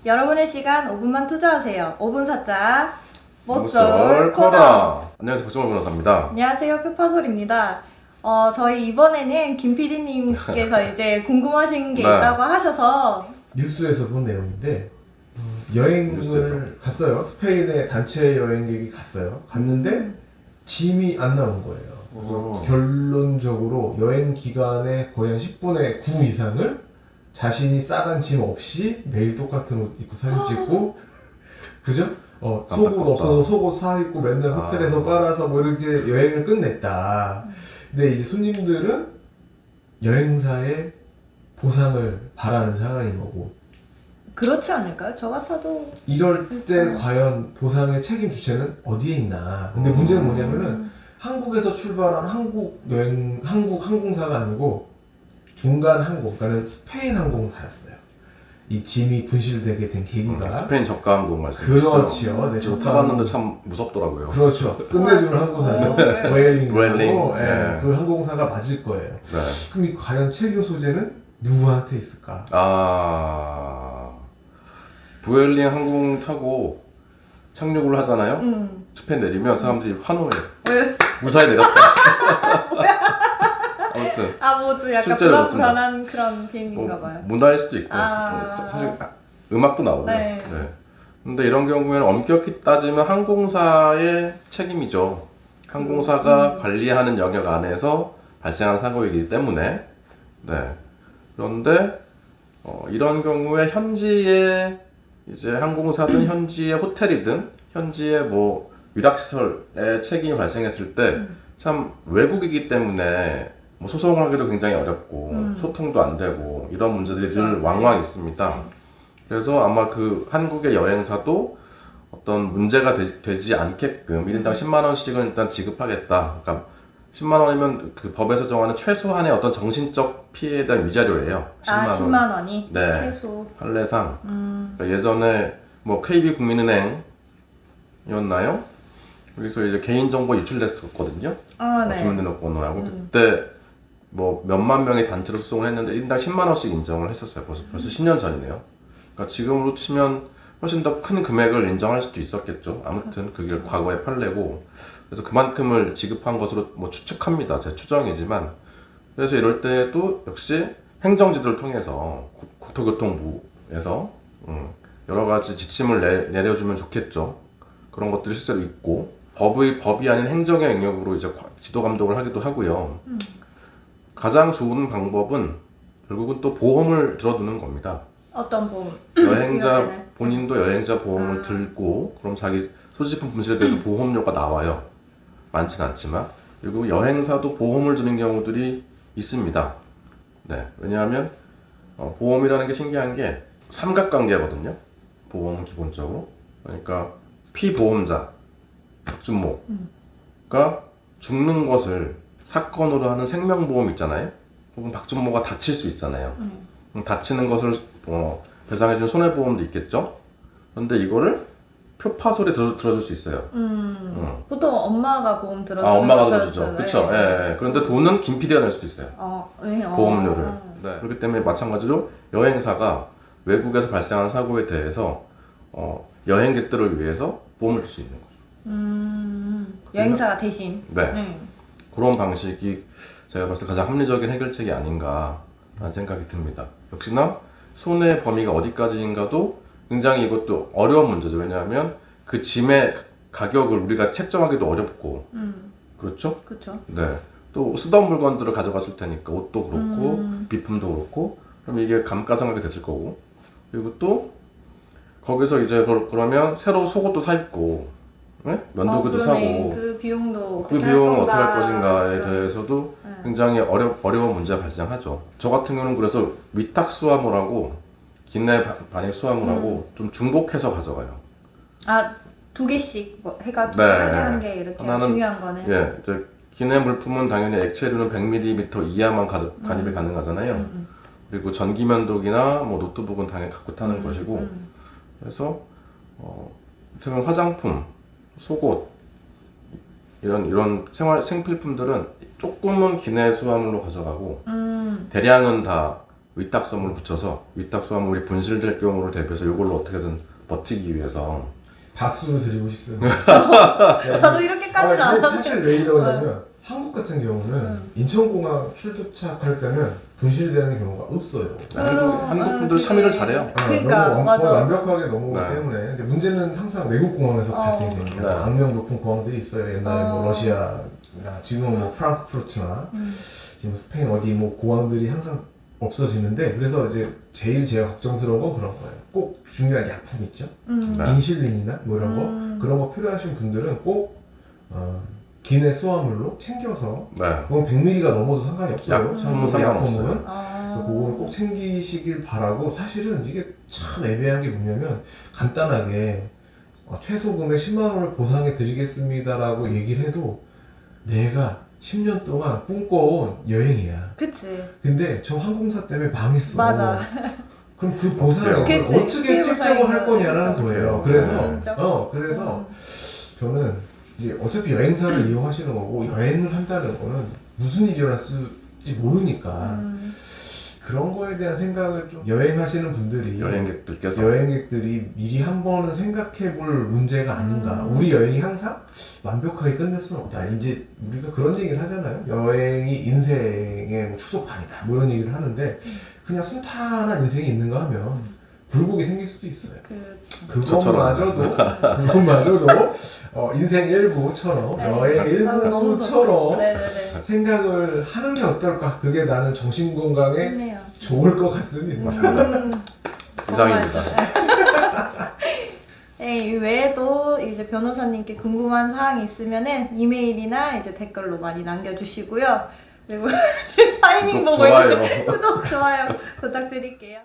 여러분의 시간 5분만 투자하세요. 5분 사자 모쏠 코너. 안녕하세요, 박정호 변호사입니다. 안녕하세요, 페파솔입니다. 저희 이번에는 김 PD님께서 이제 궁금하신 게 네. 있다고 하셔서 뉴스에서 본 내용인데 여행을 뉴스에서? 갔어요. 스페인에 단체 여행객이 갔어요. 갔는데 짐이 안 나온 거예요. 그래서 결론적으로 여행 기간의 거의 한 10분의 9 이상을 자신이 싸간 짐 없이 매일 똑같은 옷 입고 사진 찍고 그죠? 속옷 안타깝다. 없어서 속옷 사 입고 맨날 호텔에서 빨아서 뭐 이렇게 여행을 끝냈다. 근데 이제 손님들은 여행사의 보상을 바라는 상황인 거고 그렇지 않을까요? 저 같아도 이럴 때 과연 보상의 책임 주체는 어디에 있나. 근데 문제는 뭐냐면은 한국에서 출발한 한국 항공사가 아니고 중간 항공, 그러니까 스페인 항공사였어요. 이 짐이 분실되게 된 계기가 스페인 저가 항공 말씀이시죠? 그렇지요. 네, 저도 저가 타봤는데 참 무섭더라고요. 그렇죠. 끝내주는 항공사죠. 그래. 브엘링이라고. 브엘링. 예, 네. 그 항공사가 맞을 거예요. 네. 그럼 이 과연 책임 소재는 누구한테 있을까? 부엘링 항공 타고 착륙을 하잖아요. 음. 스페인 내리면 사람들이 환호해요. 왜? 무사히 내렸다. 아무튼 뭐 좀 약간 실제로 그렇습니다. 불안한 그런 비행인가 봐요. 문화일 수도 있고 사실 음악도 나오고. 네. 근데 이런 경우에는 엄격히 따지면 항공사의 책임이죠. 항공사가 관리하는 영역 안에서 발생한 사고이기 때문에. 네. 그런데 이런 경우에 현지의 이제 항공사든 현지의 호텔이든 현지의 뭐 유락시설에 책임이 발생했을 때 참 외국이기 때문에 뭐 소송하기도 굉장히 어렵고 소통도 안 되고 이런 문제들이 늘 왕왕 있습니다. 그래서 아마 그 한국의 여행사도 어떤 문제가 되지 않게끔 1인당 10만 원씩은 일단 지급하겠다. 그러니까 10만 원이면 그 법에서 정하는 최소한의 어떤 정신적 피해에 대한 위자료예요. 10만 원. 10만 원이 네. 최소. 판례상. 그러니까 예전에 뭐 KB국민은행이었나요? 여기서 이제 개인정보 유출됐었거든요. 네. 주민등록번호하고 그때 뭐 몇만 명의 단체로 소송을 했는데 1인당 10만 원씩 인정을 했었어요. 벌써 10년 전이네요. 그러니까 지금으로 치면 훨씬 더 큰 금액을 인정할 수도 있었겠죠. 아무튼 그게 과거의 판례고 그래서 그만큼을 지급한 것으로 뭐 추측합니다. 제 추정이지만 그래서 이럴 때도 역시 행정지도를 통해서 국토교통부에서 여러 가지 지침을 내려주면 좋겠죠. 그런 것들이 실제로 있고 법이 아닌 행정의 영역으로 이제 지도 감독을 하기도 하고요. 가장 좋은 방법은 결국은 또 보험을 들어두는 겁니다. 어떤 보험? 여행자 본인도 여행자 보험을 들고 그럼 자기 소지품 분실에 대해서 보험료가 나와요. 많지는 않지만 그리고 여행사도 보험을 드는 경우들이 있습니다. 네, 왜냐하면 보험이라는 게 신기한 게 삼각관계거든요. 보험은 기본적으로 그러니까 피보험자 박준모가 죽는 것을 사건으로 하는 생명보험 있잖아요. 혹은 박준모가 다칠 수 있잖아요. 다치는 것을 배상해주는 손해보험도 있겠죠. 그런데 이거를 표파솔에 들어줄 수 있어요. 보통 엄마가 보험 들어주는 엄마가 거죠. 들어주죠. 그렇죠. 예. 그런데 돈은 김 PD가 낼 수도 있어요. 보험료를. 네. 그렇기 때문에 마찬가지로 여행사가 외국에서 발생한 사고에 대해서 여행객들을 위해서 보험을 줄 수 있는 거죠. 여행사가 대신. 네. 그런 방식이 제가 봤을 때 가장 합리적인 해결책이 아닌가라는 생각이 듭니다. 역시나 손해 범위가 어디까지인가도 굉장히 이것도 어려운 문제죠. 왜냐하면 그 짐의 가격을 우리가 책정하기도 어렵고 그렇죠? 그렇죠. 네. 또 쓰던 물건들을 가져갔을 테니까 옷도 그렇고 비품도 그렇고 그럼 이게 감가상각이 됐을 거고 그리고 또 거기서 이제 그러면 새로 속옷도 사 입고 네? 면도기도 사고 그 비용도 그 비용을 어떻게 할 것인가에 대해서도 굉장히 어려운 문제가 발생하죠. 저 같은 경우는 그래서 위탁 수화물하고 기내 반입 수화물하고 좀 중복해서 가져가요. 2개씩 뭐 해가지고 네. 한 개 이렇게 하나는, 중요한 거는. 예, 이제 기내 물품은 당연히 액체류는 100ml 이하만 간입이 가능하잖아요. 그리고 전기 면도기나 뭐 노트북은 당연히 갖고 타는 것이고 그래서 그러면 화장품, 속옷 이런 생필품들은 조금은 기내 수화물로 가져가고 대량은 다 위탁섬을 붙여서 위탁섬은 우리 분실될 경우를 대비해서 이걸로 어떻게든 버티기 위해서 박수를 드리고 싶습니다. 나도 이렇게까지는 안 근데 하는데. 사실 왜 이러냐면 한국 같은 경우는 인천공항 출도착할 때는 분실되는 경우가 없어요. 한국 분들 참여를 잘해요. 그러니까, 너무 맞아. 완벽하게 넘어오기 네. 때문에. 근데 문제는 항상 외국 공항에서 발생이 됩니다. 네. 악명 높은 공항들이 있어요. 옛날에 뭐 러시아나 지금은 뭐 프랑크푸르트나 지금 스페인 어디 뭐 공항들이 항상 없어지는데, 그래서 이제 제가 걱정스러운 건 그런 거예요. 꼭 중요한 약품 있죠. 네. 인슐린이나 뭐 이런 거 그런 거 필요하신 분들은 꼭 기내 수화물로 챙겨서, 네. 그건 100ml가 넘어도 상관이 없어요. 약품은 상관없어요. 그래서 그거는 꼭 챙기시길 바라고, 사실은 이게 참 애매한 게 뭐냐면 간단하게 최소 금액 10만 원을 보상해 드리겠습니다라고 얘기를 해도 내가 10년 동안 꿈꿔온 여행이야. 그치. 근데 저 항공사 때문에 망했어. 맞아. 그럼 그 보상을 그치. 어떻게 책정을 할 거냐라는 거예요. 그래서 인정. 그래서 저는 이제 어차피 여행사를 이용하시는 거고, 여행을 한다는 거는 무슨 일이 일어날지 모르니까 그런 거에 대한 생각을 좀 여행하시는 분들이, 여행객들이 미리 한 번은 생각해 볼 문제가 아닌가. 우리 여행이 항상 완벽하게 끝낼 수는 없다. 이제 우리가 그런 얘기를 하잖아요. 여행이 인생의 뭐 축소판이다, 뭐 이런 얘기를 하는데, 그냥 순탄한 인생이 있는가 하면 굴곡이 생길 수도 있어요. 그것마저도 인생 일부처럼, 여행 일부처럼 생각을 하는 게 어떨까? 그게 나는 정신 건강에 좋네요. 좋을 것 같습니다. 이상입니다. 네, 이 외에도 이제 변호사님께 궁금한 사항이 있으면은 이메일이나 이제 댓글로 많이 남겨주시고요. 그리고 타이밍 보고 있는데 구독, 좋아요 부탁드릴게요.